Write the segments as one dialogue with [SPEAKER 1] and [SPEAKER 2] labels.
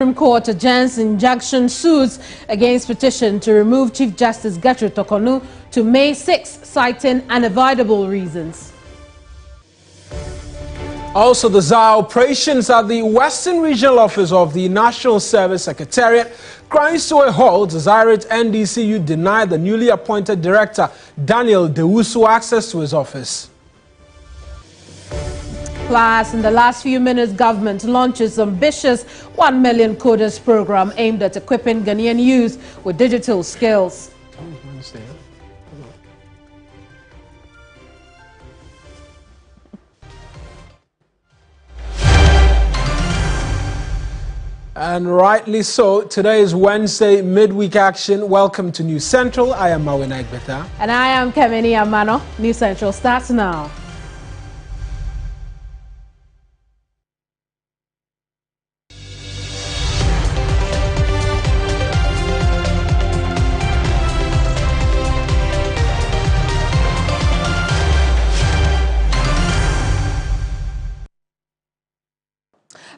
[SPEAKER 1] Supreme Court adjourns injunction suits against petition to remove Chief Justice Gertrude Torkornoo to May 6, citing unavoidable reasons.
[SPEAKER 2] Also, the ZAR operations at the Western Regional Office of the National Service Secretariat grinds to a halt as Irate NDCU denied the newly appointed director, Daniel Dewusu, access to his office.
[SPEAKER 1] Plus, in the last few minutes, government launches ambitious 1 million coders program aimed at equipping Ghanaian youth with digital skills.
[SPEAKER 2] And rightly so, today is Wednesday, midweek action. Welcome to News Central. I am Mawin Aigbeta.
[SPEAKER 1] And I am Kemini Amano. News Central starts now.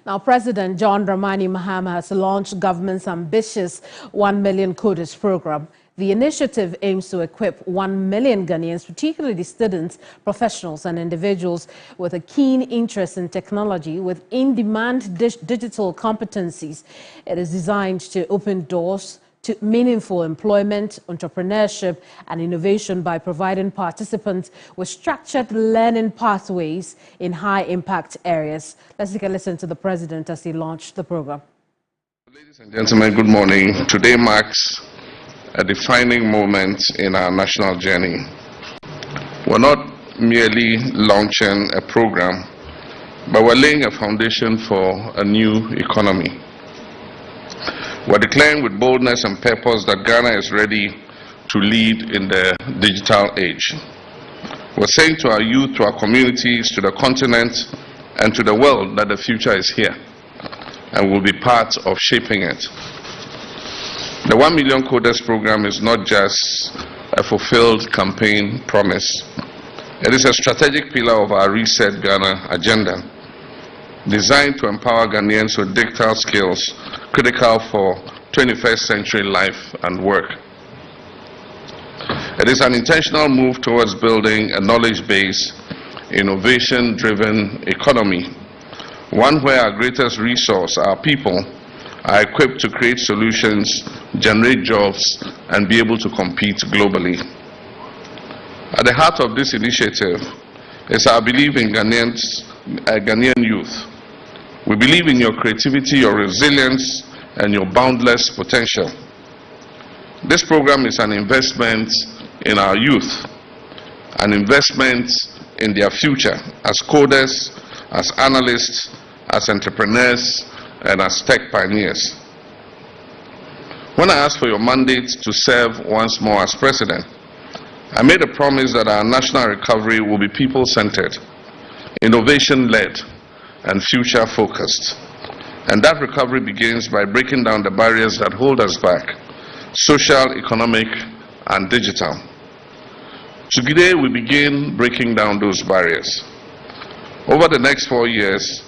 [SPEAKER 1] Now, President John Dramani Mahama has launched government's ambitious 1 million coders program. The initiative aims to equip 1 million Ghanaians, particularly students, professionals and individuals with a keen interest in technology with in-demand digital competencies. It is designed to open doors to meaningful employment, entrepreneurship and innovation by providing participants with structured learning pathways in high-impact areas. Let's take a listen to the President as he launched the program.
[SPEAKER 3] Ladies and gentlemen, good morning. Today marks a defining moment in our national journey. We're not merely launching a program, but we're laying a foundation for a new economy. We're declaring with boldness and purpose that Ghana is ready to lead in the digital age. We're saying to our youth, to our communities, to the continent, and to the world that the future is here, and we'll be part of shaping it. The 1 million coders program is not just a fulfilled campaign promise. It is a strategic pillar of our Reset Ghana agenda, designed to empower Ghanaians with digital skills critical for 21st century life and work. It is an intentional move towards building a knowledge-based, innovation-driven economy, one where our greatest resource, our people, are equipped to create solutions, generate jobs, and be able to compete globally. At the heart of this initiative is our belief in Ghanaian youth. We believe in your creativity, your resilience, and your boundless potential. This program is an investment in our youth, an investment in their future as coders, as analysts, as entrepreneurs, and as tech pioneers. When I asked for your mandate to serve once more as president, I made a promise that our national recovery will be people-centered, innovation-led, and future-focused. And that recovery begins by breaking down the barriers that hold us back, social, economic, and digital. Today, we begin breaking down those barriers. Over the next 4 years,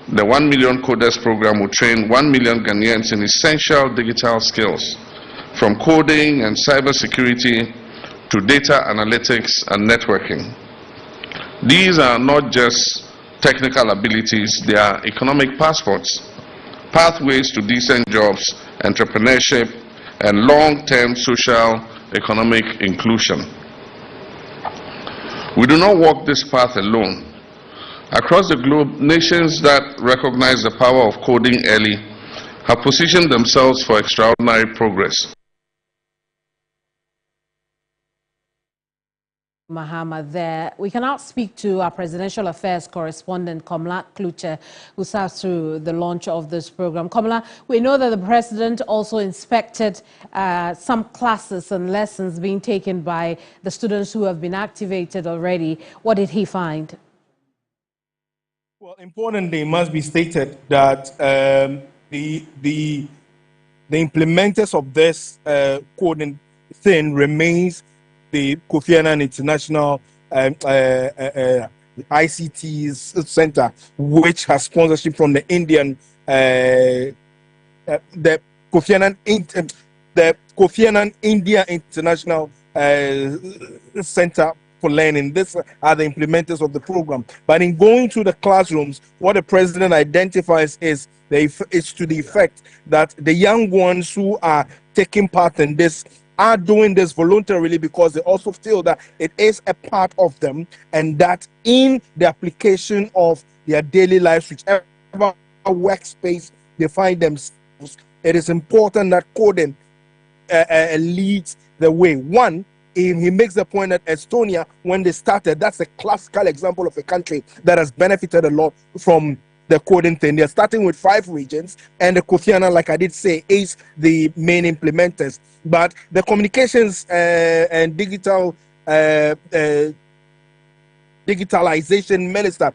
[SPEAKER 3] the 1 million coders program will train 1 million Ghanaians in essential digital skills, from coding and cybersecurity to data analytics and networking. These are not just technical abilities, they are economic passports, pathways to decent jobs, entrepreneurship, and long-term social economic inclusion. We do not walk this path alone. Across the globe, nations that recognize the power of coding early have positioned themselves for extraordinary progress.
[SPEAKER 1] Mahama there. We can now speak to our presidential affairs correspondent, Komla Kluche, who serves through the launch of this program. Komla, we know that the president also inspected some classes and lessons being taken by the students who have been activated already. What did he find?
[SPEAKER 4] Well, importantly, it must be stated that the implementers of this coding thing remains the Kofi Annan International ICT Center, which has sponsorship from the Indian the Kofi Annan India International Center for Learning. These are the implementers of the program. But in going to the classrooms, what the president identifies is to the effect that the young ones who are taking part in this are doing this voluntarily because they also feel that it is a part of them, and that in the application of their daily lives, whichever workspace they find themselves, it is important that coding leads the way. One, he makes the point that Estonia, when they started, that's a classical example of a country that has benefited a lot from the coding thing. They're starting with 5 regions, and the Kofi Annan, like I did say, is the main implementers. But the communications and digitalization minister,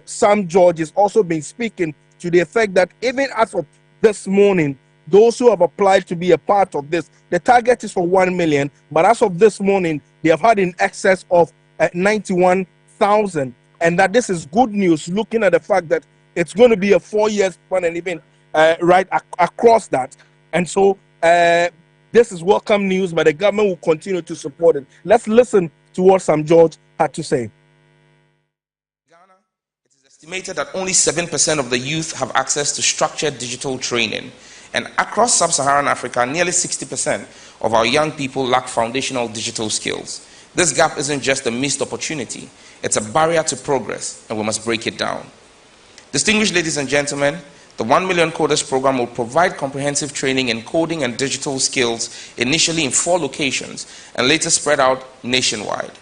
[SPEAKER 4] Sam George, has also been speaking to the effect that even as of this morning, those who have applied to be a part of this, the target is for 1 million, but as of this morning, they have had in excess of 91,000. And that this is good news, looking at the fact that it's going to be a 4-year span and even right across that. And so this is welcome news, but the government will continue to support it. Let's listen to what Sam George had to say.
[SPEAKER 5] Ghana, it is estimated that only 7% of the youth have access to structured digital training. And across sub-Saharan Africa, nearly 60% of our young people lack foundational digital skills. This gap isn't just a missed opportunity, it's a barrier to progress, and we must break it down. Distinguished ladies and gentlemen, the 1 Million Coders program will provide comprehensive training in coding and digital skills initially in 4 locations and later spread out nationwide.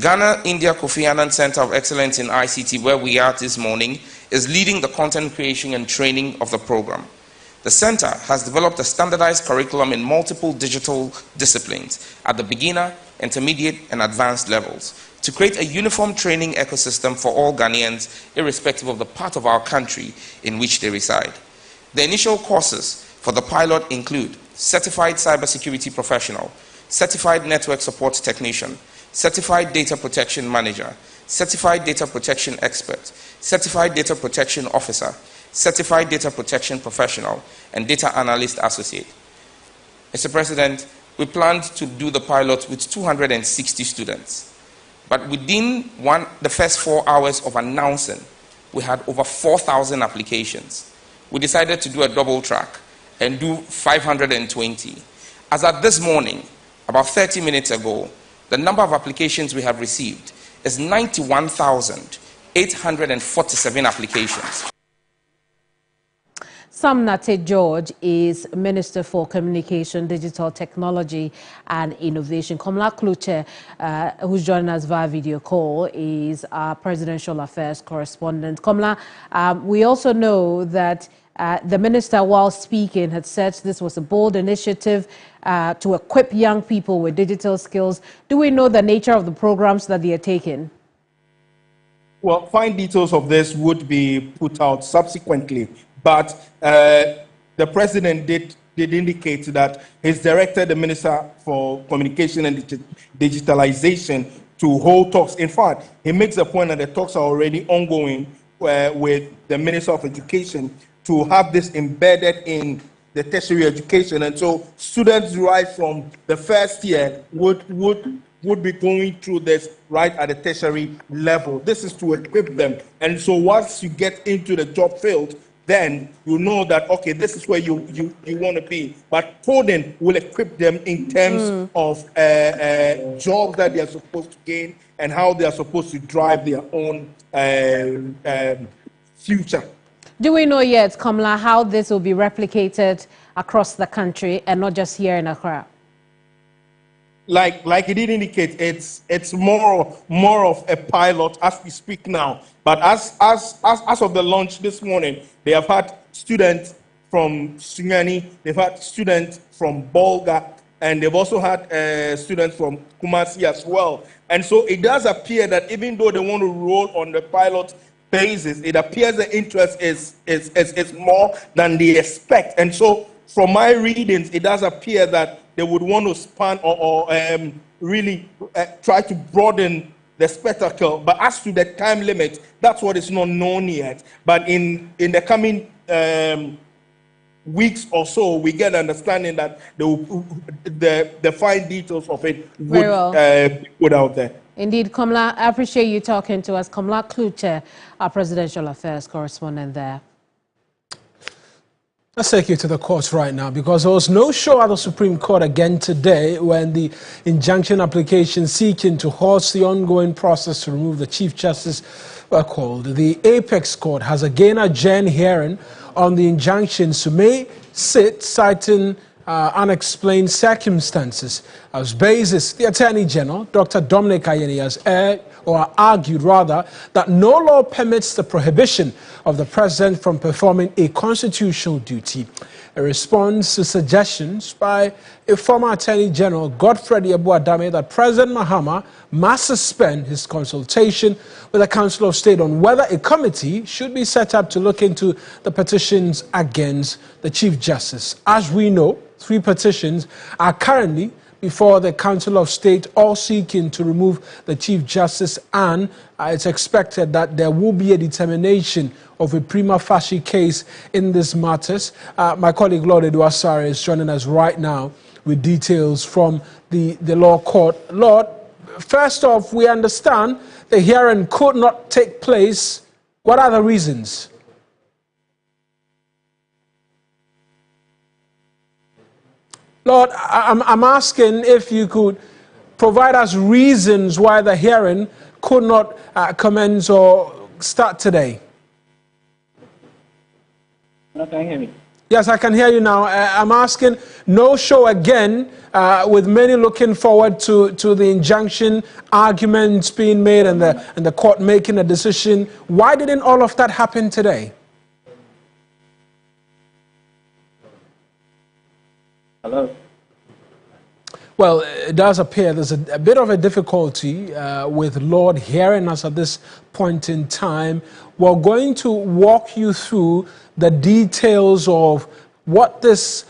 [SPEAKER 5] Ghana India Kofi Annan Center of Excellence in ICT, where we are this morning, is leading the content creation and training of the program. The center has developed a standardized curriculum in multiple digital disciplines at the beginner, intermediate, and advanced levels to create a uniform training ecosystem for all Ghanaians, irrespective of the part of our country in which they reside. The initial courses for the pilot include Certified Cybersecurity Professional, Certified Network Support Technician, Certified Data Protection Manager, Certified Data Protection Expert, Certified Data Protection Officer, Certified Data Protection Professional, and Data Analyst Associate. Mr. President, we planned to do the pilot with 260 students. But within the first 4 hours of announcing, we had over 4,000 applications. We decided to do a double track and do 520. As at this morning, about 30 minutes ago, the number of applications we have received is 91,847 applications.
[SPEAKER 1] Sam George is Minister for Communication, Digital Technology and Innovation. Komla Kluche, who's joining us via video call, is our Presidential Affairs Correspondent. Komla, we also know that the minister, while speaking, had said this was a bold initiative to equip young people with digital skills. Do we know the nature of the programs that they are taking?
[SPEAKER 4] Well, fine details of this would be put out subsequently. But the president did indicate that he's directed the Minister for Communication and Digitalization to hold talks. In fact, he makes the point that the talks are already ongoing with the Minister of Education to have this embedded in the tertiary education. And so students right from the first year would be going through this right at the tertiary level. This is to equip them. And so once you get into the job field, then you know that, okay, this is where you want to be. But coding will equip them in terms of jobs that they are supposed to gain and how they are supposed to drive their own future.
[SPEAKER 1] Do we know yet, Komla, how this will be replicated across the country and not just here in Accra?
[SPEAKER 4] Like it did indicate, it's more of a pilot as we speak now. But as of the launch this morning, they have had students from Sunyani, they've had students from Bolga, and they've also had students from Kumasi as well. And so it does appear that even though they want to roll on the pilot basis, it appears the interest is more than they expect. And so from my readings, it does appear that they would want to span or really try to broaden the spectacle. But as to the time limit, that's what is not known yet. But in the coming weeks or so, we get understanding that the fine details of it would be put out there.
[SPEAKER 1] Indeed, Komla, I appreciate you talking to us. Komla Kluche, our presidential affairs correspondent there.
[SPEAKER 2] Let's take you to the courts right now, because there was no show at the Supreme Court again today when the injunction application seeking to halt the ongoing process to remove the Chief Justice were called. The Apex Court has again adjourned hearing on the injunctions to May sit, citing unexplained circumstances. As basis, the Attorney General, Dr. Dominic Ayeni, has argued that no law permits the prohibition of the President from performing a constitutional duty. A response to suggestions by a former Attorney General, Godfred Yeboah-Dame, that President Mahama must suspend his consultation with the Council of State on whether a committee should be set up to look into the petitions against the Chief Justice. As we know, 3 petitions are currently before the Council of State, all seeking to remove the Chief Justice, and it's expected that there will be a determination of a prima facie case in these matters. My colleague Lord Eduasare is joining us right now with details from the law court. Lord, first off, we understand the hearing could not take place. What are the reasons? Lord, I'm asking if you could provide us reasons why the hearing could not commence or start today.
[SPEAKER 6] Can you hear me?
[SPEAKER 2] Yes, I can hear you now. I'm asking, no show again, with many looking forward to the injunction arguments being made and the court making a decision. Why didn't all of that happen today?
[SPEAKER 6] Hello?
[SPEAKER 2] Well, it does appear there's a bit of a difficulty with Lord hearing us at this point in time. We're going to walk you through the details of what this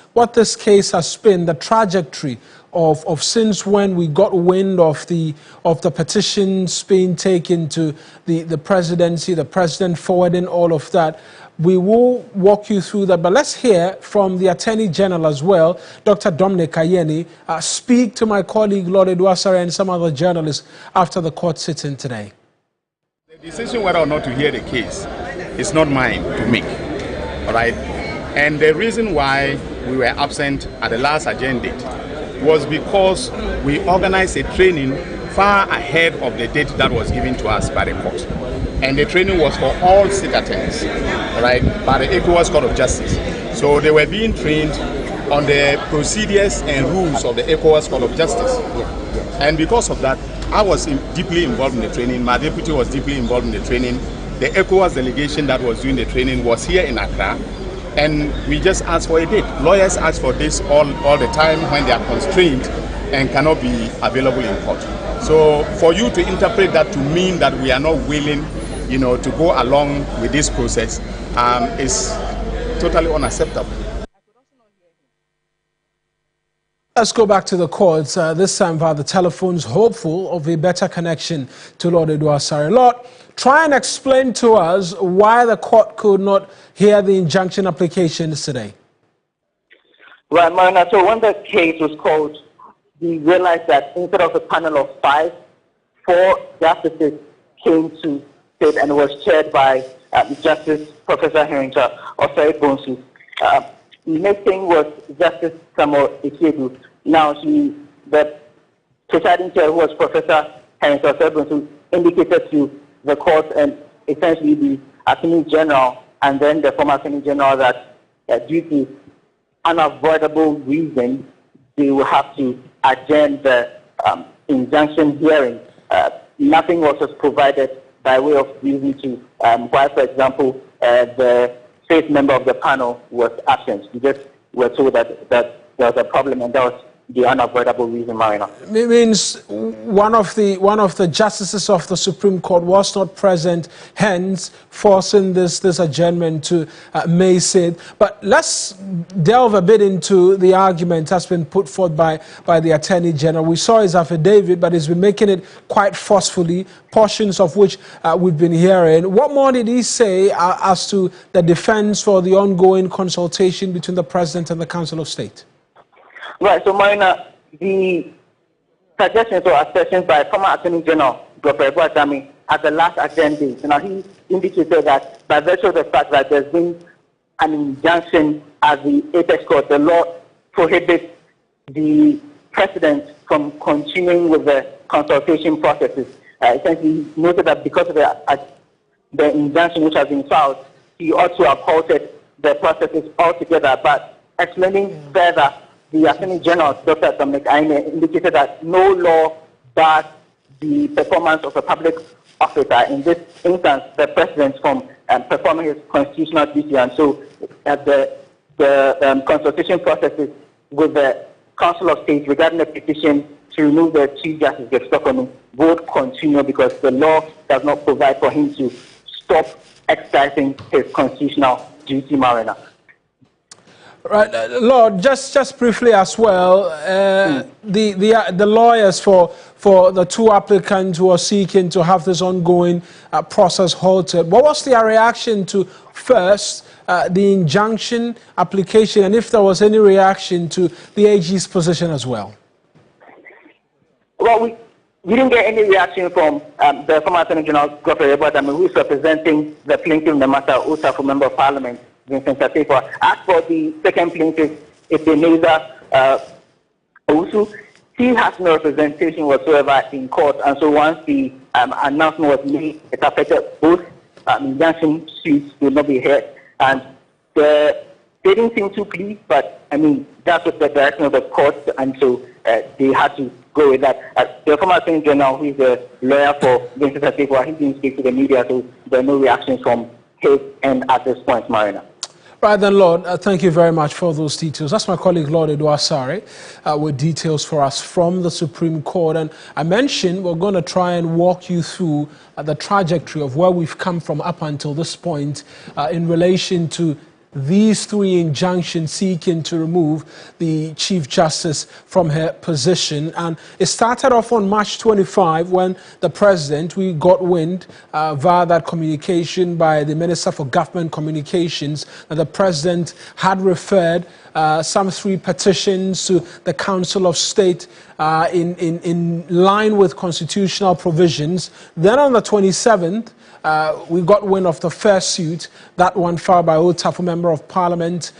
[SPEAKER 2] case has been, the trajectory of since when we got wind of the petitions being taken to the presidency, the president forwarding all of that. We will walk you through that, but let's hear from the Attorney General as well, Dr. Dominic Ayeni, speak to my colleague Lord Eduasare and some other journalists after the court sitting today.
[SPEAKER 7] The decision whether or not to hear the case is not mine to make, all right? And the reason why we were absent at the last adjourned date was because we organized a training far ahead of the date that was given to us by the court. And the training was for all sit-attendants, right, by the ECOWAS Court of Justice. So they were being trained on the procedures and rules of the ECOWAS Court of Justice. And because of that, I was deeply involved in the training. My deputy was deeply involved in the training. The ECOWAS delegation that was doing the training was here in Accra. And we just asked for a date. Lawyers ask for this all the time when they are constrained and cannot be available in court. So for you to interpret that to mean that we are not willing, to go along with this process is totally unacceptable.
[SPEAKER 2] Let's go back to the courts, this time via the telephones, hopeful of a better connection to Lord Eduasare. Lord, try and explain to us why the court could not hear the injunction applications today.
[SPEAKER 6] Right, Marina. So when the case was called, we realized that instead of a panel of 5, 4 justices came to sit and was chaired by Justice Professor Henrietta Osei-Bonsu. The next thing was Justice Samuel Ikegu. Now, the presiding chair, who was Professor Henrietta Osei-Bonsu, indicated to the court and essentially the Attorney General and then the former Attorney General that due to unavoidable reasons, they will have to adjourn the injunction hearing. Nothing was provided by way of reason to why, for example, the 5th member of the panel was absent. We just were told that there was a problem, and that was the unavoidable reason, Marina.
[SPEAKER 2] It means one of the justices of the Supreme Court was not present, hence forcing this adjournment to May 6th. But let's delve a bit into the argument that's been put forth by the Attorney General. We saw his affidavit, but he's been making it quite forcefully, portions of which we've been hearing. What more did he say as to the defense for the ongoing consultation between the President and the Council of State?
[SPEAKER 6] Right, so Marina, the suggestions or assertions by former Attorney General Dr. Ebouadami at the last agenda, he indicated that by virtue of the fact that there's been an injunction at the apex court, the law prohibits the President from continuing with the consultation processes. Essentially, he noted that because of the injunction which has been filed, he ought to have halted the processes altogether. But explaining further, the Attorney General, Dr. Dominic Aine, indicated that no law bars the performance of a public officer, in this instance, the President, from performing his constitutional duty. And so the consultation processes with the Council of State regarding the petition to remove the Chief Justice of Sokode would continue because the law does not provide for him to stop exercising his constitutional duty, Marina.
[SPEAKER 2] Right, Lord, just briefly as well, the lawyers for the two applicants who are seeking to have this ongoing process halted, what was their reaction to first the injunction application, and if there was any reaction to the AG's position as well?
[SPEAKER 6] Well, we didn't get any reaction from the former Attorney General, Dr. Ebouadami, who is representing the plaintiff in the matter, Otafu Member of Parliament. As for the second plaintiff, Ebeneza Owusu, he has no representation whatsoever in court, and so once the announcement was made, it affected both injunction suits will not be heard, and they didn't seem too pleased, but I mean that's what the direction of the court, and so they had to go with that. The former Attorney General, who is a lawyer for Vincent Assefa, he didn't speak to the media, so there are no reactions from his end at this point, Marina.
[SPEAKER 2] Right then, Lord, thank you very much for those details. That's my colleague, Lord Eduasare, with details for us from the Supreme Court. And I mentioned we're going to try and walk you through the trajectory of where we've come from up until this point in relation to these three injunctions seeking to remove the Chief Justice from her position. And it started off on March 25 when the President, we got wind via that communication by the Minister for Government Communications that the President had referred some three petitions to the Council of State in line with constitutional provisions. Then on the 27th, we got wind of the first suit, that one filed by Otafu Member of Parliament,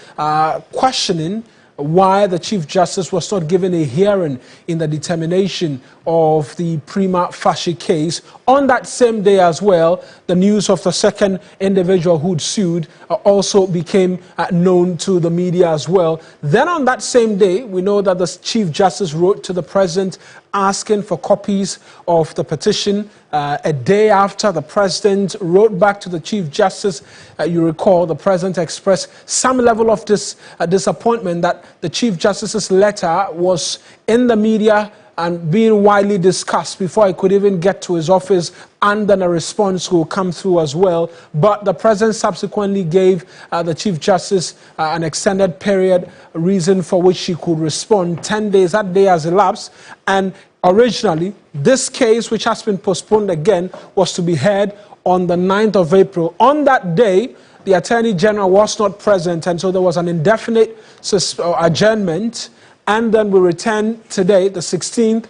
[SPEAKER 2] questioning why the Chief Justice was not given a hearing in the determination of the prima facie case. On that same day as well, the news of the second individual who'd sued also became known to the media as well. Then on that same day, we know that the Chief Justice wrote to the President asking for copies of the petition. A day after, the President wrote back to the Chief Justice. You recall, the President expressed some level of disappointment that the Chief Justice's letter was in the media and being widely discussed before he could even get to his office, and then a response will come through as well. But the President subsequently gave the Chief Justice an extended period, reason for which she could respond. 10 days, that day has elapsed, and originally, this case, which has been postponed again, was to be heard on the 9th of April. On that day, the Attorney General was not present, and so there was an indefinite adjournment. And then we return today, the 16th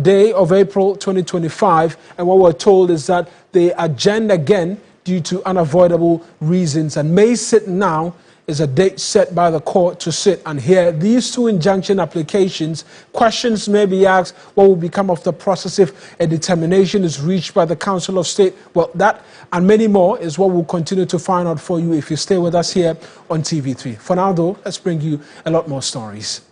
[SPEAKER 2] day of April 2025, and what we're told is that they adjourned again due to unavoidable reasons. And May 6th now is a date set by the court to sit and hear these two injunction applications. Questions may be asked, what will become of the process if a determination is reached by the Council of State? Well, that and many more is what we'll continue to find out for you if you stay with us here on TV3. For now, though, let's bring you a lot more stories.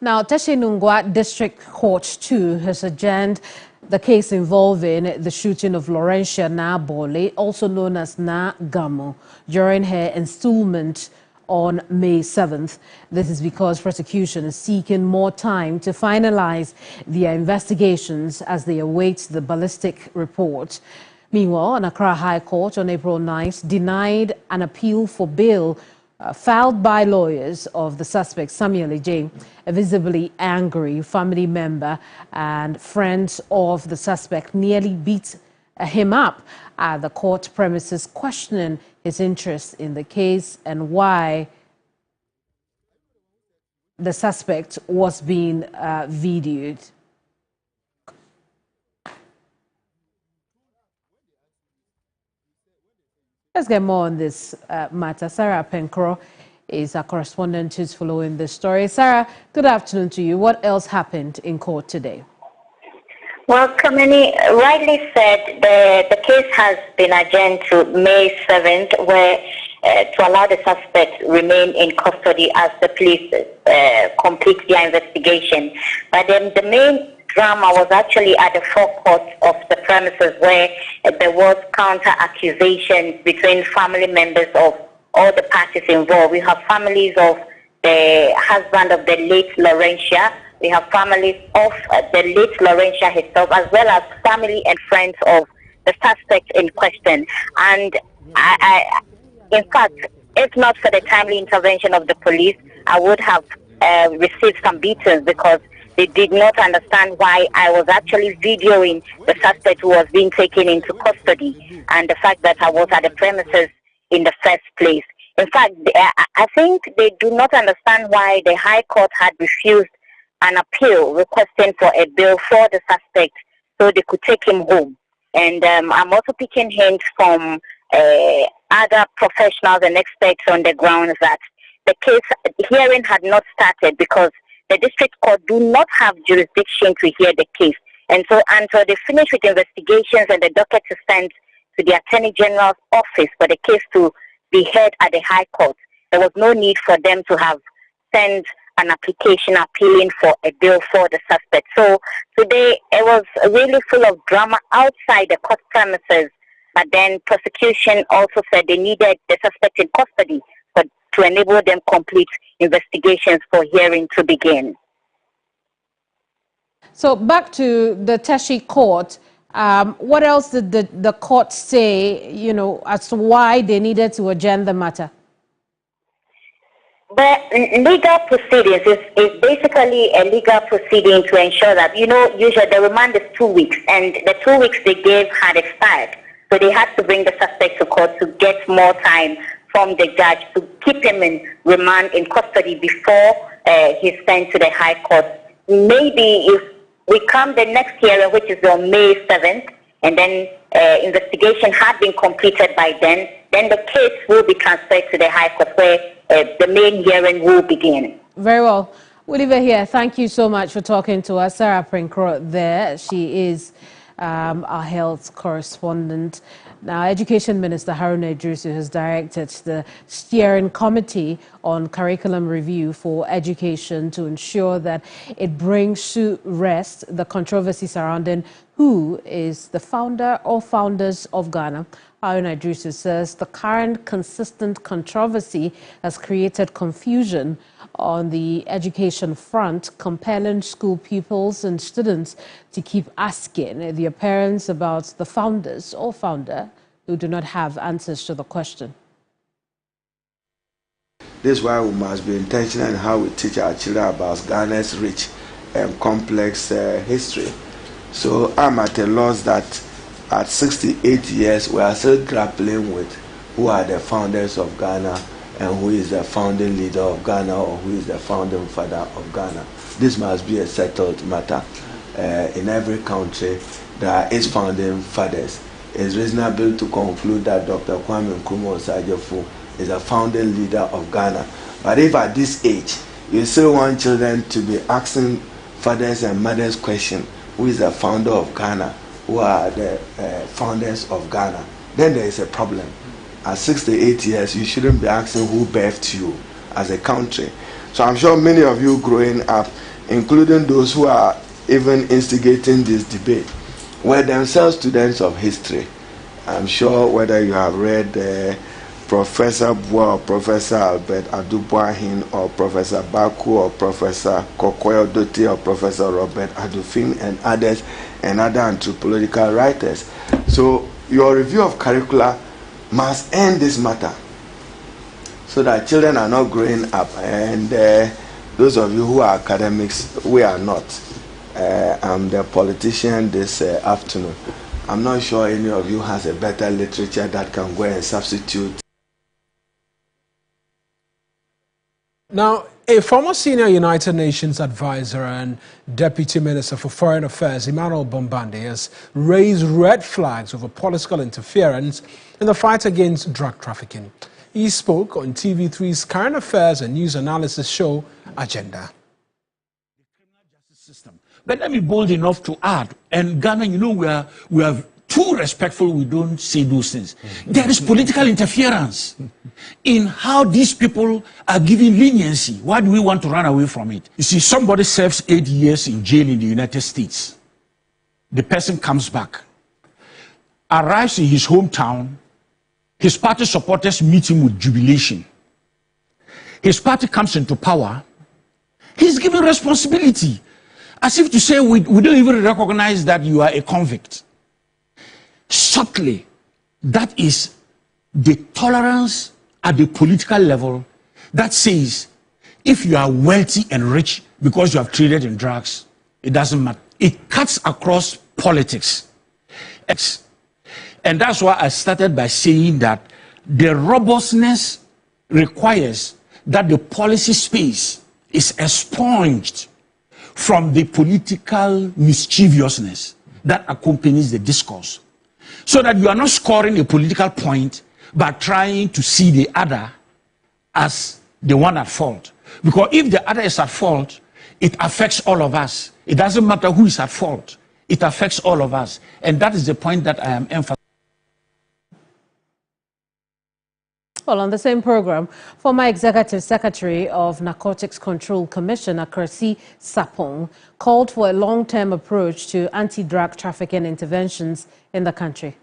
[SPEAKER 1] Now, Teshi District Court 2 has adjourned the case involving the shooting of Laurentia Nabole, also known as Na Gamo, during her installment on May 7th. This is because prosecution is seeking more time to finalize their investigations as they await the ballistic report. Meanwhile, an Accra High Court on April 9th denied an appeal for bail filed by lawyers of the suspect Samuel Ejay. A visibly angry family member and friends of the suspect nearly beat him up at the court premises, questioning his interest in the case and why the suspect was being videoed. Let's get more on this matter. Sarah Penkro is our correspondent who's following this story. Sarah, good afternoon to you. What else happened in court today?
[SPEAKER 8] Well, Kamini rightly said the case has been adjourned to May 7th, where to allow the suspect remain in custody as the police complete their investigation. But then the main drama was actually at the forecourt of the premises, where there was counter-accusations between family members of all the parties involved. We have families of the husband of the late Laurentia. We have families of the late Laurentia herself, as well as family and friends of the suspect in question. And in fact, if not for the timely intervention of the police, I would have received some beatings, because they did not understand why I was actually videoing the suspect who was being taken into custody, and the fact that I was at the premises in the first place. In fact, I think they do not understand why the High Court had refused an appeal requesting for a bail for the suspect so they could take him home. And I'm also picking hints from other professionals and experts on the grounds that the case hearing had not started because the district court do not have jurisdiction to hear the case. And so until they finish with investigations and the docket is sent to the Attorney General's office for the case to be heard at the High Court, there was no need for them to have sent an application appealing for a bail for the suspect. So today it was really full of drama outside the court premises, but then prosecution also said they needed the suspect in custody to enable them complete investigations for hearing to begin.
[SPEAKER 1] So back to the Teshi court, what else did the court say, as to why they needed to adjourn the matter?
[SPEAKER 8] The legal proceedings is basically a legal proceeding to ensure that, usually the remand is 2 weeks, and the 2 weeks they gave had expired. So they had to bring the suspect to court to get more time from the judge to keep him in remand in custody before he's sent to the High Court. Maybe if we come the next hearing, which is on May 7th, and then investigation had been completed by then the case will be transferred to the High Court, where the main hearing will begin.
[SPEAKER 1] Very well. We'll leave it here. Thank you so much for talking to us. Sarah Prinkro there. She is our health correspondent. Now, Education Minister Haruna Idrisu has directed the Steering Committee on Curriculum Review for Education to ensure that it brings to rest the controversy surrounding who is the founder or founders of Ghana. Haruna Idrisu says the current consistent controversy has created confusion on the education front, compelling school pupils and students to keep asking their parents about the founders or founder who do not have answers to the question.
[SPEAKER 9] This is why we must be intentional in how we teach our children about Ghana's rich and complex history. So I'm at a loss that at 68 years we are still grappling with who are the founders of Ghana and who is the founding leader of Ghana or who is the founding father of Ghana. This must be a settled matter. In every country there are its founding fathers. It's reasonable to conclude that Dr. Kwame Nkrumah Osajefo is a founding leader of Ghana. But if at this age you still want children to be asking fathers and mothers questions, who is the founder of Ghana, who are the founders of Ghana, then there is a problem. At 68 years, you shouldn't be asking who birthed you as a country. So I'm sure many of you growing up, including those who are even instigating this debate, were themselves students of history. I'm sure whether you have read Professor Bois or Professor Albert Adubuahin or Professor Baku or Professor Kokoyo Dote or Professor Robert Adufin and others and other anthropological writers. So your review of curricula must end this matter so that children are not growing up. And those of you who are academics, we are not. I'm the politician this afternoon. I'm not sure any of you has a better literature that can go and substitute.
[SPEAKER 2] Now, a former senior United Nations advisor and Deputy Minister for Foreign Affairs, Emmanuel Bombande, has raised red flags over political interference in the fight against drug trafficking. He spoke on TV3's current affairs and news analysis show, Agenda.
[SPEAKER 10] But let me be bold enough to add, and Ghana, you know, we are too respectful, we don't say those things. There is political interference in how these people are given leniency. Why do we want to run away from it? You see, somebody serves 8 years in jail in the United States. The person comes back, arrives in his hometown, his party supporters meet him with jubilation. His party comes into power, he's given responsibility. As if to say, we don't even recognize that you are a convict. Subtly, that is the tolerance at the political level that says, if you are wealthy and rich because you have traded in drugs, it doesn't matter. It cuts across politics. And that's why I started by saying that the robustness requires that the policy space is expunged from the political mischievousness that accompanies the discourse, so that you are not scoring a political point but trying to see the other as the one at fault. Because if the other is at fault, it affects all of us. It doesn't matter who is at fault. It affects all of us. And that is the point that I am emphasizing.
[SPEAKER 1] Well, on the same program, former Executive Secretary of Narcotics Control Commission, Akrasi Sapong, called for a long-term approach to anti-drug trafficking interventions in the country.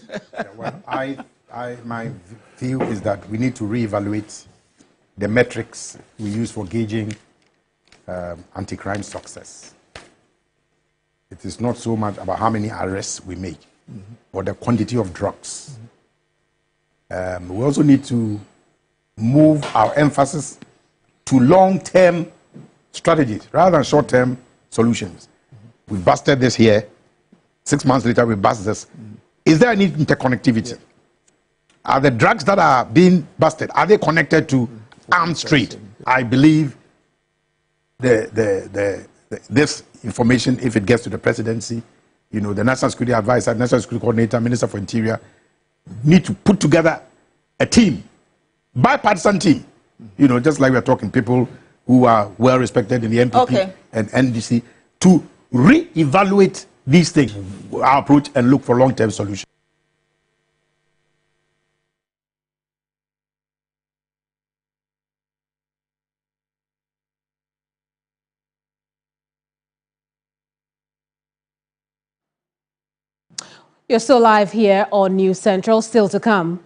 [SPEAKER 11] Yeah, well, my view is that we need to reevaluate the metrics we use for gauging anti-crime success. It is not so much about how many arrests we make, or the quantity of drugs. We also need to move our emphasis to long-term strategies rather than short-term solutions. We busted this here. 6 months later, we bust this. Is there any interconnectivity? Are the drugs that are being busted, are they connected to arms trade? I believe this information, if it gets to the presidency, you know, the National Security Advisor, National Security Coordinator, Minister for Interior, need to put together a team, bipartisan team, you know, just like we're talking people who are well respected in the NPP and NDC, to re-evaluate these things, our approach, and look for long-term solutions.
[SPEAKER 1] You're still live here on News Central. Still to come.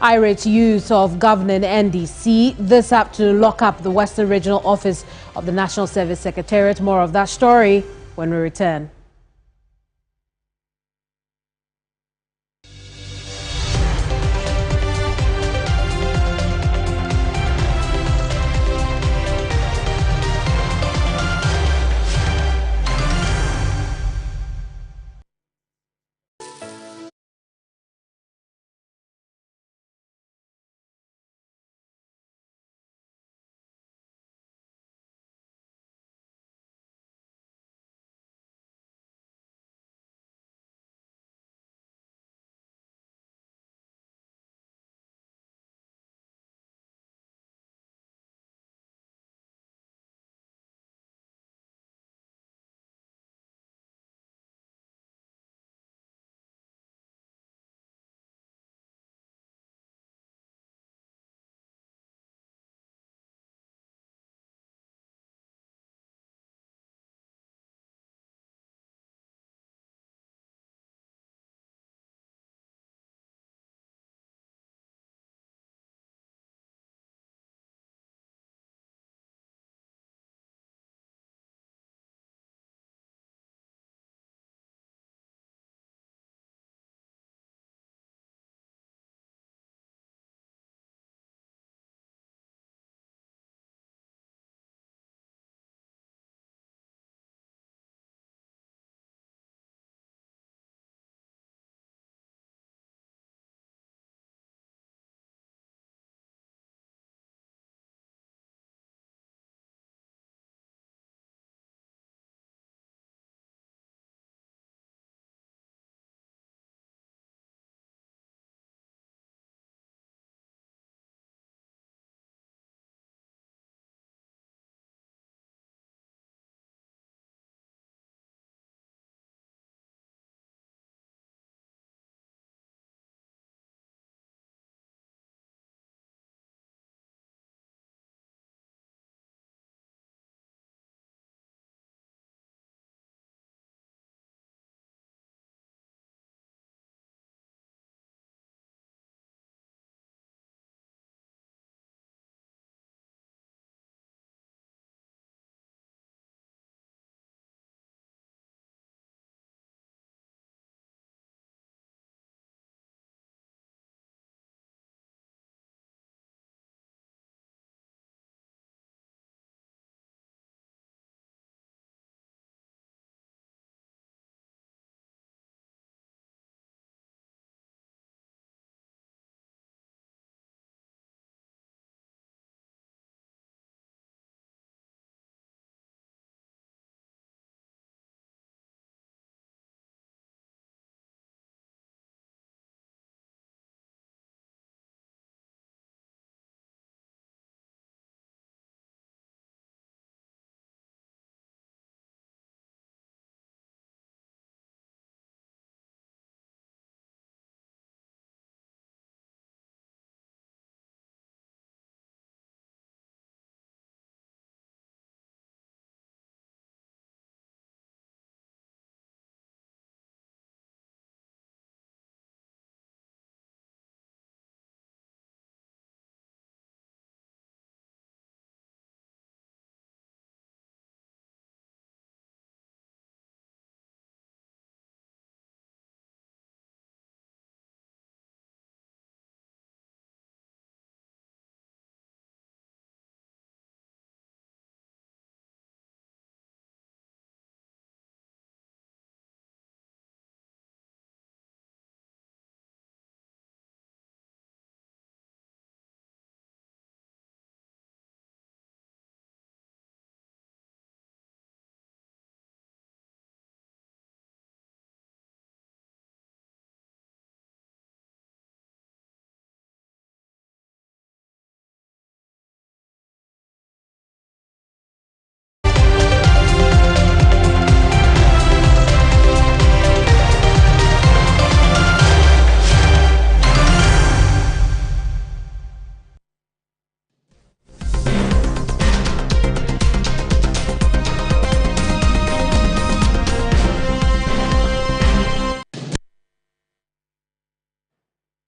[SPEAKER 1] Irate youth of governing NDC this afternoon lock up the Western Regional Office of the National Service Secretariat. More of that story when we return.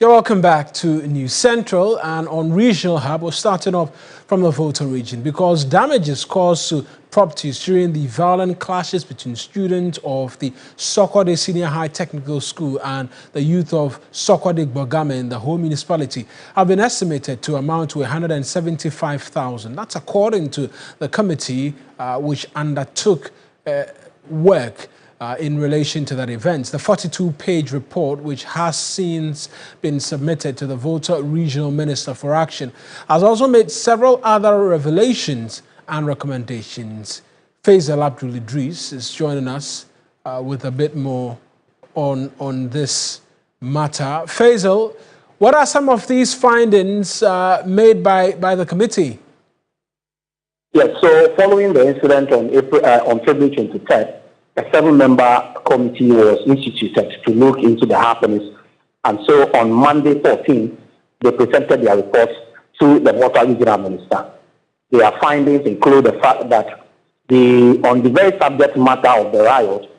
[SPEAKER 2] You're welcome back to News Central, and on Regional Hub, we're starting off from the Volta region because damages caused to properties during the violent clashes between students of the Sokode Senior High Technical School and the youth of Sokode Bogame in the whole municipality have been estimated to amount to 175,000. That's according to the committee which undertook work in relation to that event. The 42-page report, which has since been submitted to the Volta Regional Minister for Action, has also made several other revelations and recommendations. Faisal Abdul Idris is joining us with a bit more on this matter. Faisal, what are some of these findings made by the committee?
[SPEAKER 12] Yes, so following the incident on February 23rd, a 7-member committee was instituted to look into the happenings. And so on Monday 14th, they presented their reports to the Volta Regional Minister. Their findings include the fact that on the very subject matter of the riot,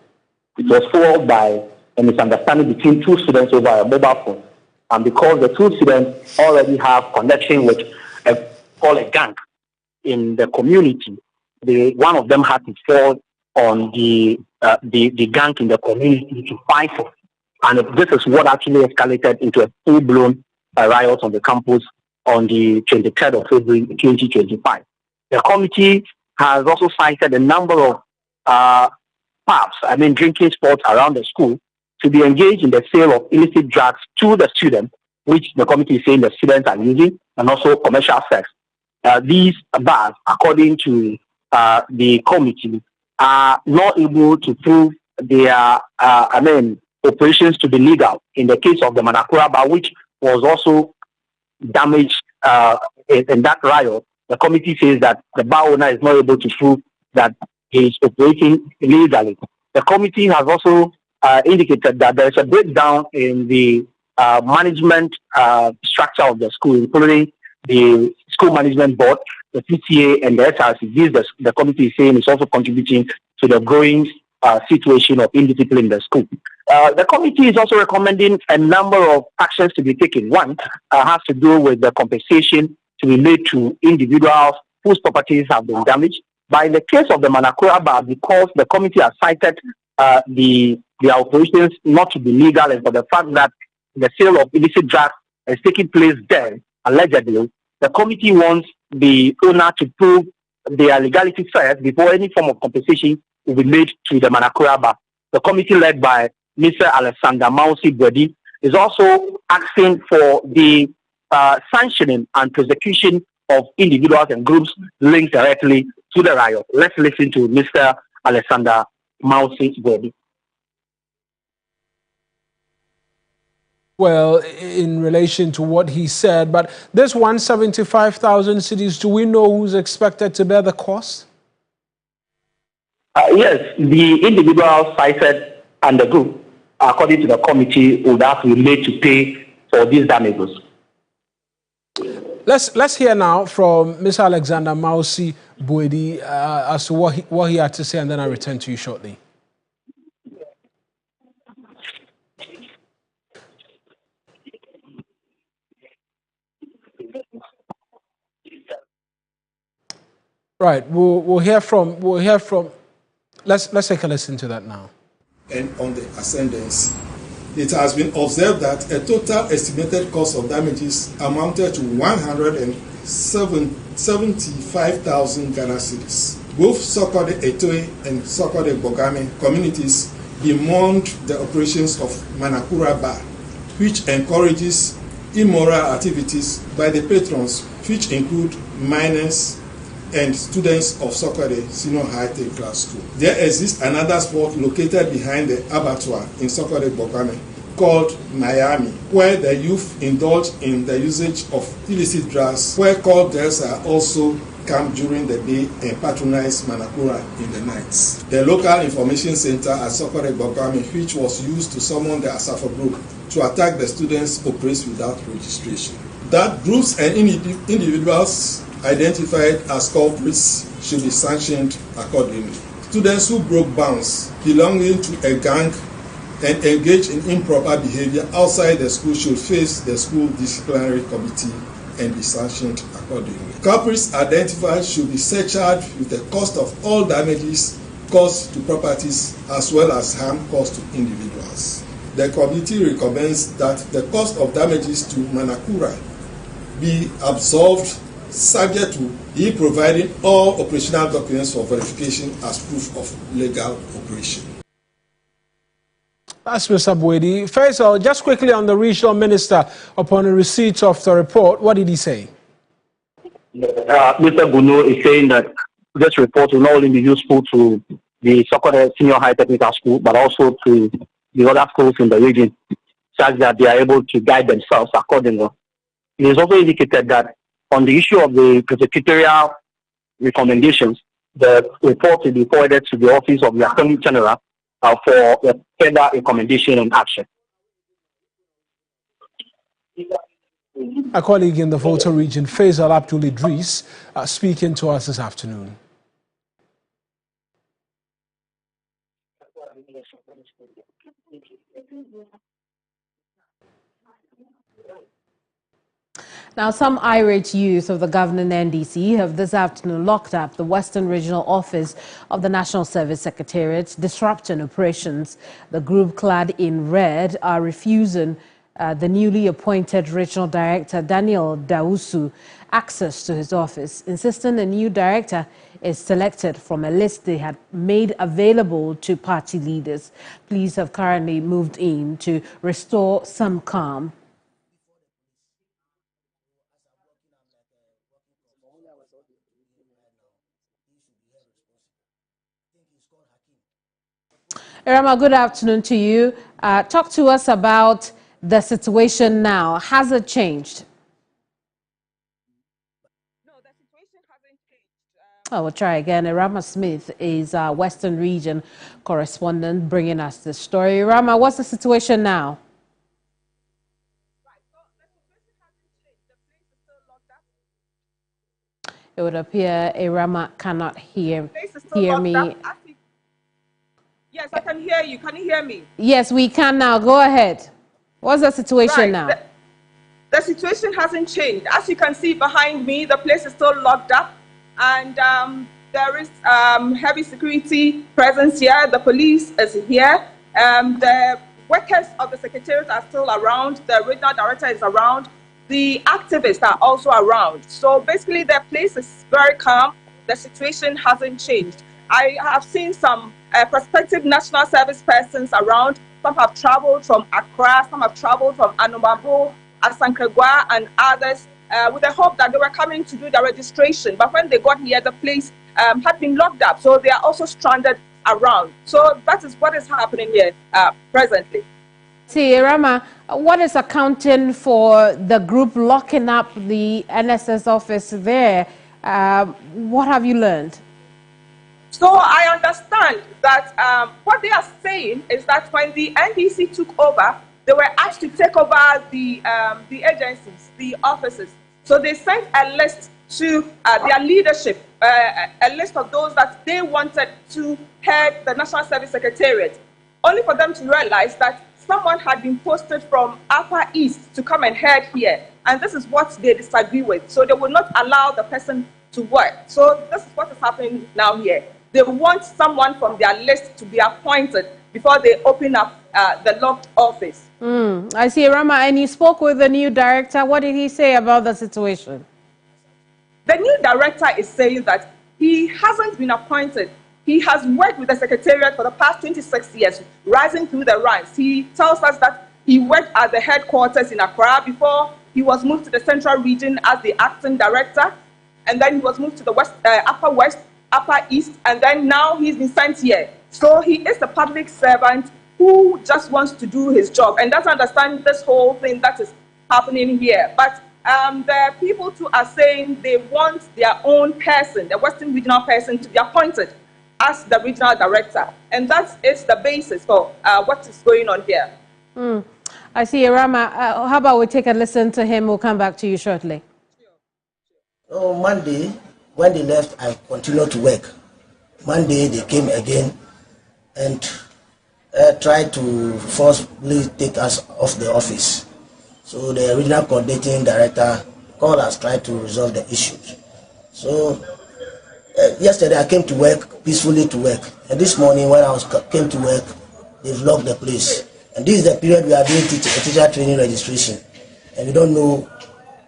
[SPEAKER 12] it was fueled by a misunderstanding between two students over a mobile phone. And because the two students already have connection with a gang in the community, one of them had to fall on the gang in the community to fight for. And this is what actually escalated into a full-blown riot on the campus on the 23rd of February 2025. The committee has also cited a number of pubs, drinking spots around the school to be engaged in the sale of illicit drugs to the students, which the committee is saying the students are using, and also commercial sex. These bars, according to the committee, are not able to prove their operations to be legal. In the case of the Manakura bar, which was also damaged in that riot, the committee says that the bar owner is not able to prove that he is operating illegally. The committee has also indicated that there is a breakdown in the management structure of the school, including the school management board, the PTA, and the SRC. This, the committee is saying, is also contributing to the growing situation of indiscipline in the school. The committee is also recommending a number of actions to be taken. One has to do with the compensation to be made to individuals whose properties have been damaged. But in the case of the Manakura bar, because the committee has cited their operations not to be legal, and for the fact that the sale of illicit drugs is taking place there, allegedly, the committee wants the owner to prove their legality first before any form of compensation will be made to the Manakura bar. The committee led by Mr. Alexander Mausi Bwedi is also asking for the sanctioning and prosecution of individuals and groups linked directly to the riot. Let's listen to Mr. Alexander Mausi Bwedi.
[SPEAKER 2] Well, in relation to what he said, but this 175,000 cedis, do we know who's expected to bear the cost?
[SPEAKER 12] Yes, the individual cited and the group, according to the committee, would have to be made to pay for these damages.
[SPEAKER 2] Let's hear now from Mr. Alexander Mausi Bwedi as to what he had to say, and then I'll return to you shortly. Right, we'll hear from. Let's take a listen to that now.
[SPEAKER 13] And on the ascendance, it has been observed that a total estimated cost of damages amounted to 175,000 Ghana cedis. Both Sokode Etoe and Sokode Bogame communities bemoaned the operations of Manakura Bar, which encourages immoral activities by the patrons, which include minors and students of Sokode Senior High Tech Class School. There exists another spot located behind the abattoir in Sokode Bogame called Miami, where the youth indulge in the usage of illicit drugs, where call girls are also come during the day and patronize Manakura in the nights. The local information center at Sokode Bogame, which was used to summon the Asafa group to attack the students, operates without registration. That groups and individuals identified as culprits should be sanctioned accordingly. Students who broke bounds belonging to a gang and engage in improper behavior outside the school should face the school disciplinary committee and be sanctioned accordingly. Culprits identified should be surcharged with the cost of all damages caused to properties as well as harm caused to individuals. The committee recommends that the cost of damages to Manakura be absolved subject to he providing all operational documents for verification as proof of legal operation.
[SPEAKER 2] That's Mr. Boedi. Faisal, just quickly on the regional minister, upon the receipt of the report, what did he say?
[SPEAKER 12] Mr. Bunu is saying that this report will not only be useful to the Sokode Senior High Technical School, but also to the other schools in the region, such that they are able to guide themselves accordingly. It is also indicated that on the issue of the prosecutorial recommendations, the report will be forwarded to the Office of the Attorney General for further recommendation and action.
[SPEAKER 2] A colleague in the Volta region, Faisal Abdul Idris, speaking to us this afternoon.
[SPEAKER 1] Now, some irate youth of the governing NDC have this afternoon locked up the Western Regional Office of the National Service Secretariat, disrupting operations. The group, clad in red, are refusing the newly appointed Regional Director, Daniel Dawusu, access to his office, insisting a new director is selected from a list they had made available to party leaders. Police have currently moved in to restore some calm. Irama, good afternoon to you. Talk to us about the situation now. Has it changed?
[SPEAKER 14] No, the situation hasn't changed.
[SPEAKER 1] We'll try again. Irama Smith is our Western Region correspondent bringing us this story. Irama, what's the situation now?
[SPEAKER 14] Right, so the situation hasn't changed. The place is still locked up.
[SPEAKER 1] It would appear Irama cannot hear me.
[SPEAKER 14] Yes, I can hear you. Can you hear me?
[SPEAKER 1] Yes, we can now. Go ahead. What's the situation now?
[SPEAKER 14] The situation hasn't changed. As you can see behind me, the place is still locked up, and there is heavy security presence here. The police is here. The workers of the secretariat are still around. The regional director is around. The activists are also around. So basically, the place is very calm. The situation hasn't changed. I have seen some prospective national service persons around. Some have traveled from Accra, some have traveled from Anumabo, Asankagwa, and others with the hope that they were coming to do the registration. But when they got here, the place had been locked up, so they are also stranded around. So that is what is happening here presently.
[SPEAKER 1] See, Irama, what is accounting for the group locking up the NSS office there? What have you learned?
[SPEAKER 14] So I understand that what they are saying is that when the NDC took over, they were asked to take over the agencies, the offices. So they sent a list to their leadership, a list of those that they wanted to head the National Service Secretariat, only for them to realize that someone had been posted from Upper East to come and head here. And this is what they disagree with. So they will not allow the person to work. So this is what is happening now here. They want someone from their list to be appointed before they open up the locked office.
[SPEAKER 1] I see, Rama, and you spoke with the new director. What did he say about the situation?
[SPEAKER 14] The new director is saying that he hasn't been appointed. He has worked with the Secretariat for the past 26 years, rising through the ranks. He tells us that he worked at the headquarters in Accra before he was moved to the Central Region as the acting director, and then he was moved to the Upper West, Upper East, and then now he's been sent here. So he is a public servant who just wants to do his job and doesn't understand this whole thing that is happening here. But the people too are saying they want their own person, the Western Regional person, to be appointed as the regional director. And that is the basis for what is going on here.
[SPEAKER 1] I see, Rama. How about we take a listen to him? We'll come back to you shortly.
[SPEAKER 15] Oh, Monday, when they left, I continued to work. Monday, they came again, and tried to forcibly take us off the office. So the regional coordinating director called us, tried to resolve the issues. So yesterday I came to work, peacefully to work. And this morning when I came to work, they've locked the place. And this is the period we are doing teacher training registration. And we don't know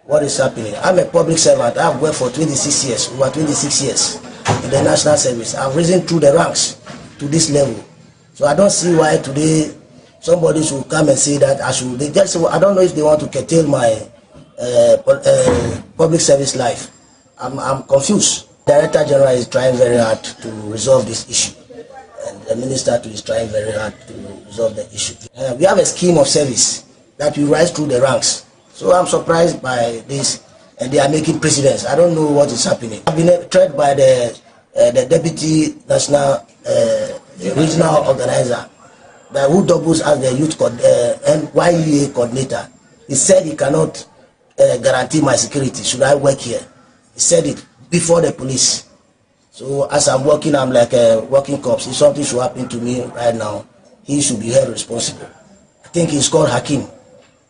[SPEAKER 15] what is happening. I'm a public servant. I've worked for 26 years, over 26 years in the national service. I've risen through the ranks to this level. So I don't see why today somebody should come and say that I should. I don't know if they want to curtail my public service life. I'm confused. Director General is trying very hard to resolve this issue. And the Minister too is trying very hard to resolve the issue. We have a scheme of service that we rise through the ranks. So I'm surprised by this, and they are making precedents. I don't know what is happening. I've been tried by the Deputy National Regional Organizer, who doubles as the youth YEA coordinator. He said he cannot guarantee my security. Should I work here? He said it before the police. So as I'm working, I'm like a working corpse. If something should happen to me right now, he should be held responsible. I think he's called Hakim.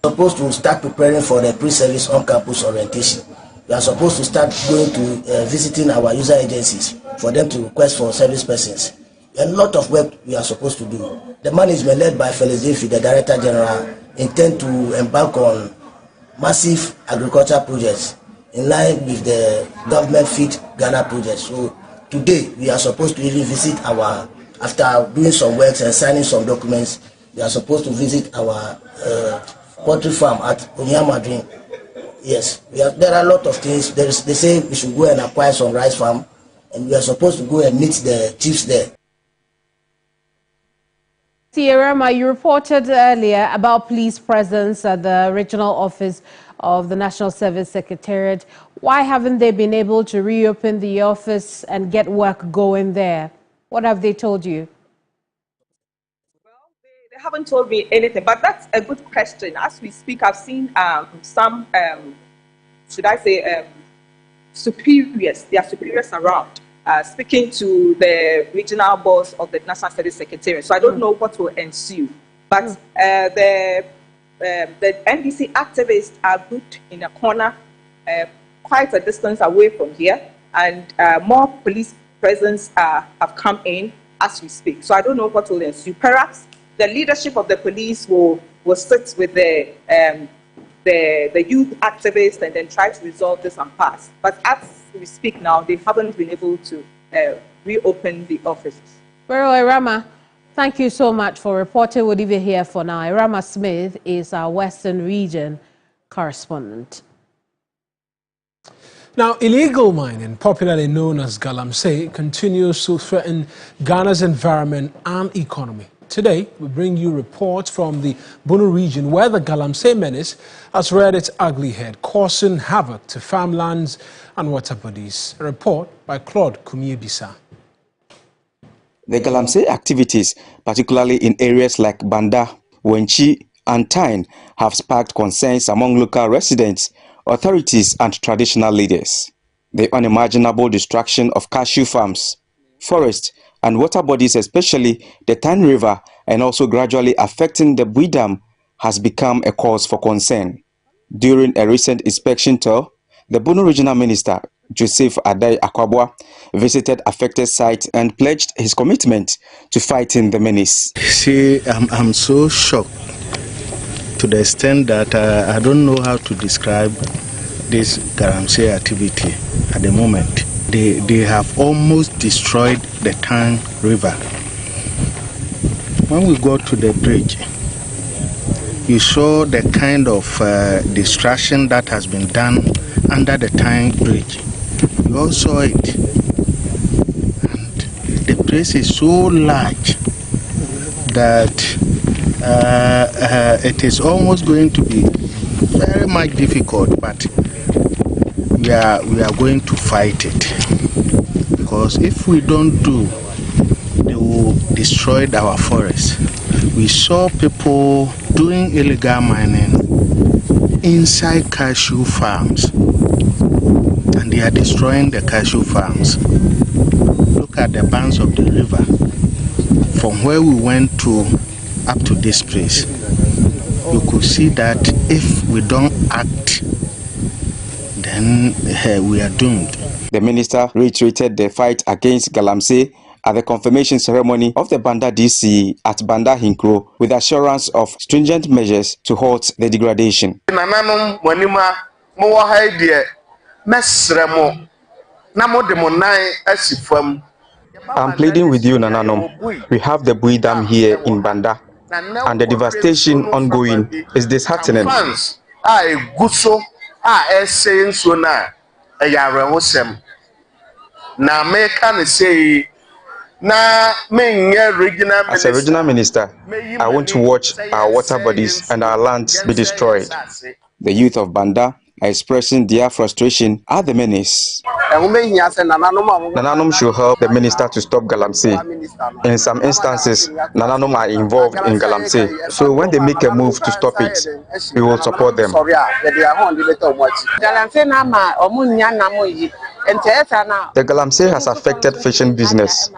[SPEAKER 15] We're supposed to start preparing for the pre-service on-campus orientation. We are supposed to start going to visiting our user agencies for them to request for service persons. A lot of work we are supposed to do. The management led by Felix Defi, the Director General, intend to embark on massive agriculture projects in line with the government Feed Ghana project. So today we are supposed to even visit after doing some works and signing some documents, we are supposed to visit our poultry farm at Onyamadrin. Yes, there are a lot of things. They say we should go and acquire some rice farm, and we are supposed to go and meet the chiefs there.
[SPEAKER 1] Sierra, you reported earlier about police presence at the regional office of the National Service Secretariat. Why haven't they been able to reopen the office and get work going there? What have they told you?
[SPEAKER 14] They haven't told me anything, but that's a good question. As we speak, I've seen some, should I say, superiors, their superiors around, speaking to the regional boss of the National Service Secretariat. So I don't know what will ensue. But the NDC activists are grouped in a corner, quite a distance away from here, and more police presence have come in as we speak. So I don't know what will ensue. Perhaps the leadership of the police will sit with the youth activists and then try to resolve this impasse. But as we speak now, they haven't been able to reopen the offices.
[SPEAKER 1] Well, Irama, thank you so much for reporting. We'll leave it here for now. Irama Smith is our Western Region correspondent.
[SPEAKER 2] Now, illegal mining, popularly known as galamsey, continues to threaten Ghana's environment and economy. Today, we bring you reports from the Bono region where the galamsey menace has reared its ugly head, causing havoc to farmlands and water bodies. A report by Claude Kumiebisa.
[SPEAKER 16] The galamsey activities, particularly in areas like Banda, Wenchi, and Tyne, have sparked concerns among local residents, authorities, and traditional leaders. The unimaginable destruction of cashew farms, forests, and water bodies, especially the Tyne River, and also gradually affecting the Bui Dam, has become a cause for concern. During a recent inspection tour, the Bono Regional Minister, Joseph Adai Akwabwa, visited affected sites and pledged his commitment to fighting the menace.
[SPEAKER 17] See, I'm so shocked to the extent that I don't know how to describe this galamsey activity at the moment. They have almost destroyed the Tyne River. When we got to the bridge, you saw the kind of destruction that has been done under the Tyne Bridge. You all saw it. And the place is so large that it is almost going to be very much difficult, but we are going to fight it, because if we don't do, they will destroy our forests. We saw people doing illegal mining inside cashew farms, and they are destroying the cashew farms. Look at the banks of the river, from where we went to up to this place, you could see that if we don't act, then we are doomed.
[SPEAKER 16] The minister reiterated the fight against Galamsey at the confirmation ceremony of the Banda DC at Banda Hinkro with assurance of stringent measures to halt the degradation. I'm pleading with you, Nananom. We have the Bui Dam here in Banda, and the devastation ongoing is disheartening. As a regional minister, I want to watch our water bodies and our lands be destroyed. The youth of Banda are expressing their frustration at the menace. Nananom should help the minister to stop Galamsey. In some instances, Nananom are involved in Galamsey, so when they make a move to stop it, we will support them. The Galamsey has affected fishing business.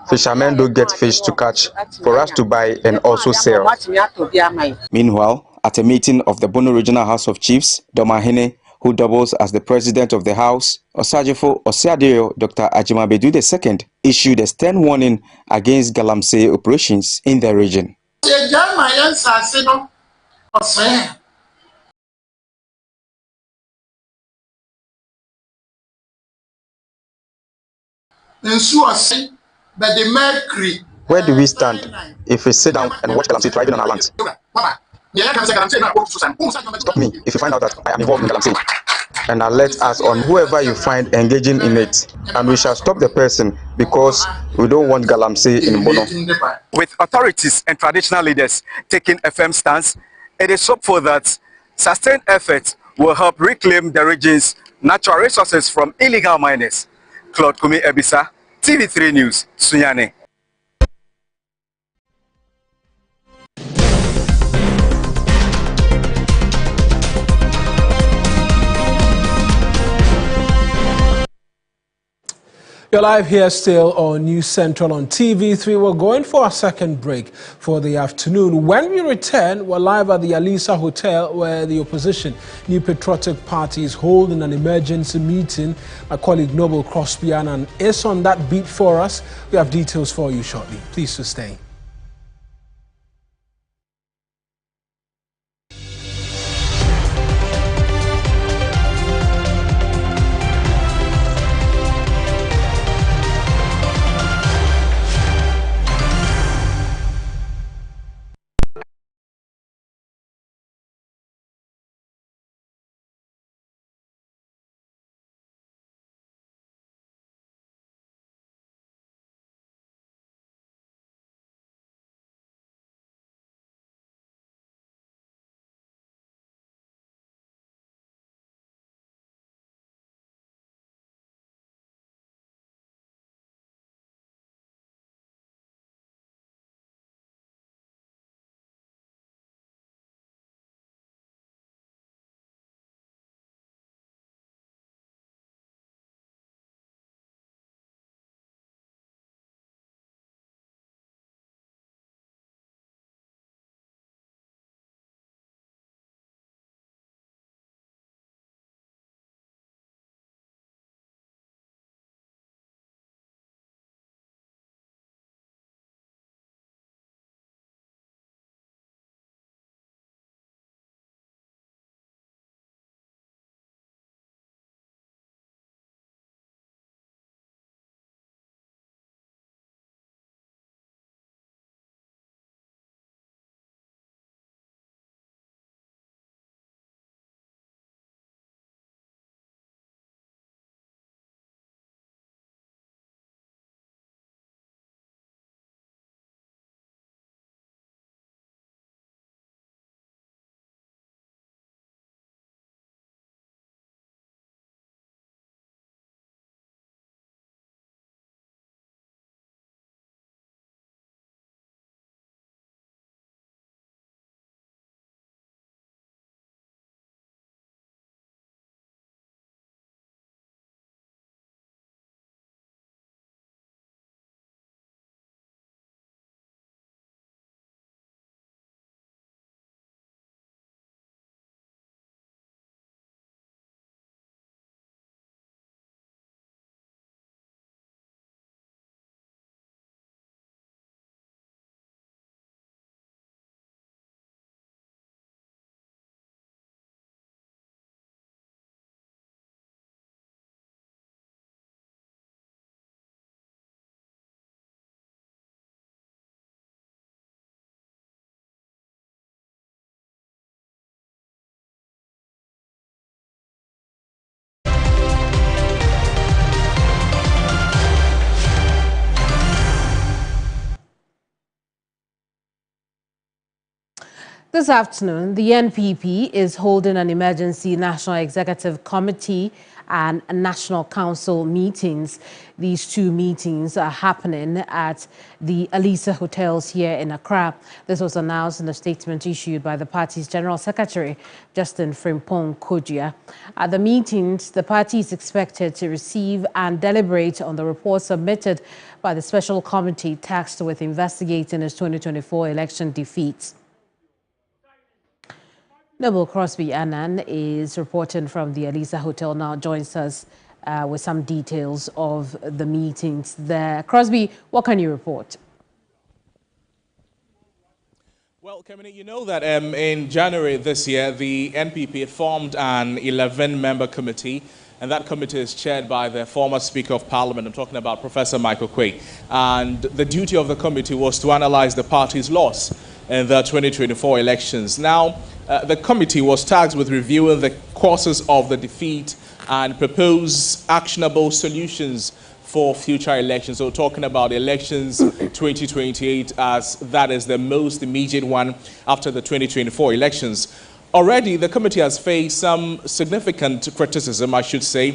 [SPEAKER 16] Fishermen don't get fish to catch for us to buy and also sell. Meanwhile, at a meeting of the Bono Regional House of Chiefs, Domahine, who doubles as the president of the house, Osajifo Osiadio Dr. Ajimabedu II, issued a stern warning against Galamsey operations in the region. Where do we stand if we sit down and watch Galamsey thriving on our lands? Stop me if you find out that I am involved in Galamsey, and alert us on whoever you find engaging in it, and we shall stop the person because we don't want Galamsey in Bono.
[SPEAKER 18] With authorities and traditional leaders taking a firm stance, it is hopeful that sustained efforts will help reclaim the region's natural resources from illegal miners. Claude Kumi Ebisa, TV3 News, Sunyane.
[SPEAKER 2] You're live here still on News Central on TV3. We're going for a second break for the afternoon. When we return, we're live at the Alisa Hotel where the opposition New Patriotic Party is holding an emergency meeting. My colleague Noble Crosby-Annan is on that beat for us. We have details for you shortly. Please sustain.
[SPEAKER 1] This afternoon, the NPP is holding an emergency National Executive Committee and National Council meetings. These two meetings are happening at the Alisa Hotels here in Accra. This was announced in a statement issued by the party's General Secretary, Justin Frimpong Kodia. At the meetings, the party is expected to receive and deliberate on the report submitted by the special committee tasked with investigating its 2024 election defeats. Noble Crosby Annan is reporting from the Alisa Hotel now, joins us with some details of the meetings there. Crosby, what can you report?
[SPEAKER 19] Well, Kemini, you know that in January this year, the NPP formed an 11-member committee, and that committee is chaired by the former Speaker of Parliament. I'm talking about Professor Michael Quay. And the duty of the committee was to analyze the party's loss in the 2024 elections. Now, the committee was tasked with reviewing the causes of the defeat and propose actionable solutions for future elections. So talking about elections 2028, as that is the most immediate one after the 2024 elections. Already, the committee has faced some significant criticism, I should say,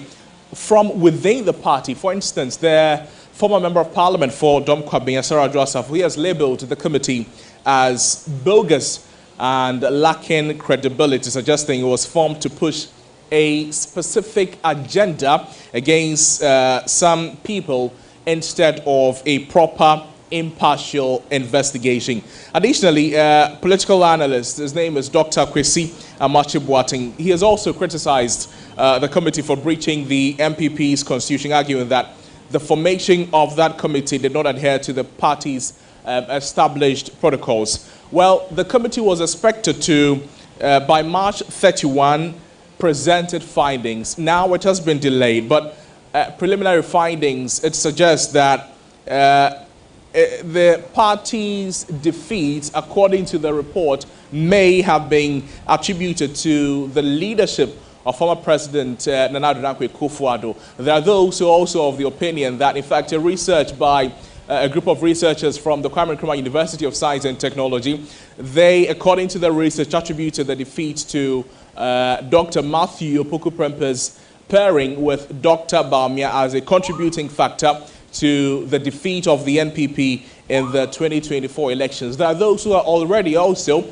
[SPEAKER 19] from within the party. For instance, the former Member of Parliament for Dom Kwabena, Sarah Joseph, who has labeled the committee as bogus and lacking credibility, suggesting it was formed to push a specific agenda against some people instead of a proper impartial investigation. Additionally, political analyst, his name is Dr. Kwesi Amachi-Boateng, he has also criticized the committee for breaching the MPP's constitution, arguing that the formation of that committee did not adhere to the party's established protocols. Well, the committee was expected to, by March 31, present its findings. Now it has been delayed, but preliminary findings, it suggests that the party's defeat, according to the report, may have been attributed to the leadership of former President Nana Addo Dankwa Akufo-Addo. There are those who are also of the opinion that, in fact, a research by a group of researchers from the Kwame Nkrumah University of Science and Technology, they, according to the research, attributed the defeat to Dr. Matthew Opoku-Prempeh's pairing with Dr. Bawumia as a contributing factor to the defeat of the NPP in the 2024 elections. There are those who are already also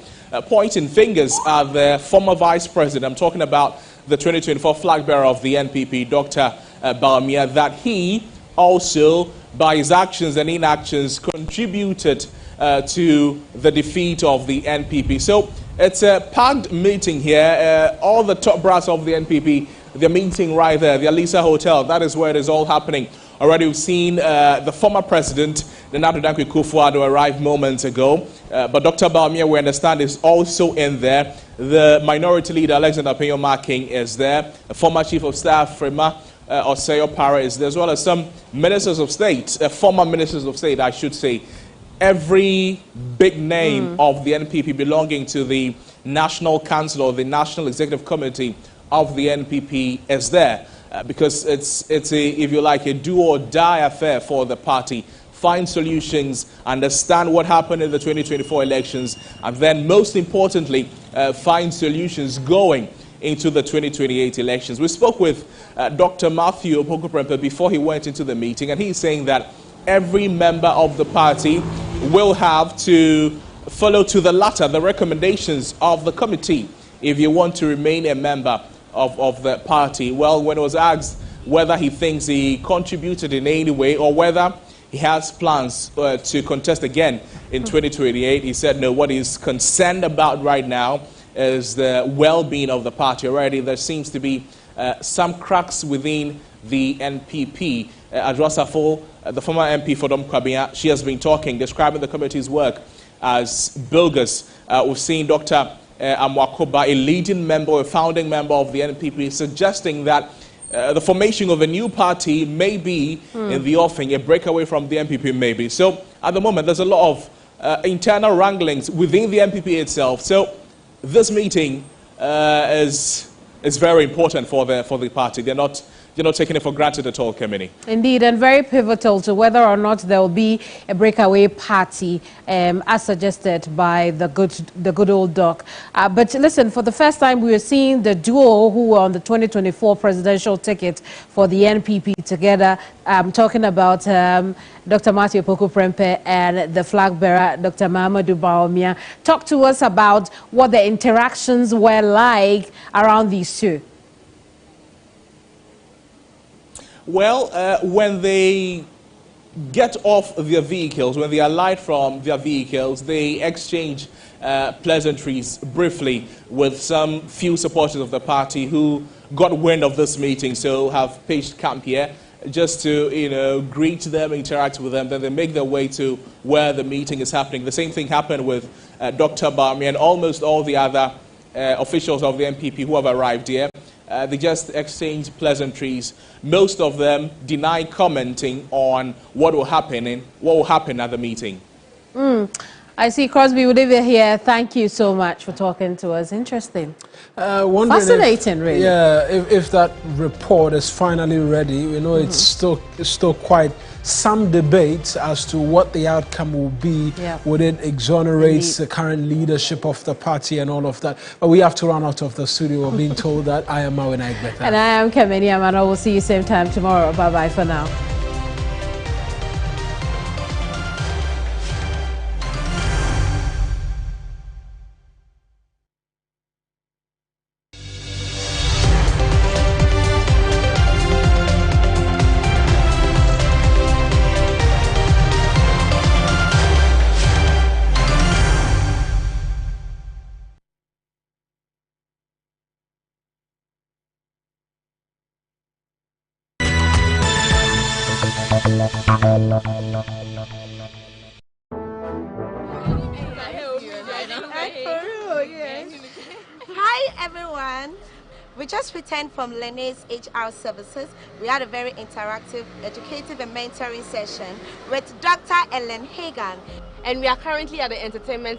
[SPEAKER 19] pointing fingers at the former vice president. I'm talking about the 2024 flag bearer of the NPP, Dr. Bawumia, that he also, by his actions and inactions, contributed to the defeat of the NPP. So it's a packed meeting here. All the top brass of the NPP, they're meeting right there, the Alisa Hotel. That is where it is all happening. Already we've seen the former president, Nana Addo Dankwa Akufo-Addo, arrive moments ago. But Dr. Bawumia, we understand, is also in there. The minority leader, Alexander Penyo-Marking, is there. The former chief of staff, Frema Oseyo Para, is there, as well as some ministers of state, former ministers of state, I should say. Every big name of the NPP belonging to the National Council or the National Executive Committee of the NPP is there. Because it's a, if you like, a do or die affair for the party. Find solutions, understand what happened in the 2024 elections, and then most importantly, find solutions going into the 2028 elections. We spoke with Dr. Matthew Opoku-Prempeh before he went into the meeting, and he's saying that every member of the party will have to follow to the latter the recommendations of the committee if you want to remain a member of the party. Well, when it was asked whether he thinks he contributed in any way or whether he has plans to contest again in 2028, he said no. What he's concerned about right now is the well-being of the party. Already there seems to be some cracks within the NPP. Adrosafo, the former MP for Dom Kwabena, she has been talking, describing the committee's work as bogus. We've seen Dr. Amwakoba, a leading member, a founding member of the NPP, suggesting that the formation of a new party may be in the offing, a breakaway from the NPP maybe. So at the moment, there's a lot of internal wranglings within the NPP itself. So this meeting is is very important for the party. They're not taking it for granted at all, Kemini.
[SPEAKER 1] Indeed, and very pivotal to whether or not there will be a breakaway party, as suggested by the good old doc. But listen, for the first time, we are seeing the duo who were on the 2024 presidential ticket for the NPP together. I'm talking about Dr. Matthew Poku-Prempeh and the flag bearer, Dr. Mahamadou Bawumia. Talk to us about what the interactions were like around these two.
[SPEAKER 19] Well, when they get off their vehicles, when they alight from their vehicles, they exchange pleasantries briefly with some few supporters of the party who got wind of this meeting, so have pitched camp here just to, greet them, interact with them. Then they make their way to where the meeting is happening. The same thing happened with Dr. Bawumia and almost all the other officials of the NPP who have arrived here. They just exchange pleasantries. Most of them deny commenting on what will happen at the meeting.
[SPEAKER 1] I see Crosby will leave it here. Thank you so much for talking to us. Interesting. Fascinating, really.
[SPEAKER 2] Yeah, if that report is finally ready, it's still quite some debate as to what the outcome will be.
[SPEAKER 1] Yeah.
[SPEAKER 2] Would it exonerate the current leadership of the party and all of that? But we have to run out of the studio. We're being told that. I am Mawin Aigbeta.
[SPEAKER 1] And I am Kemini Amano. We'll see you same time tomorrow. Bye-bye for now.
[SPEAKER 20] Hi everyone, we just returned from Lene's HR services. We had a very interactive, educative and mentoring session with Dr. Ellen Hagan.
[SPEAKER 21] And we are currently at the entertainment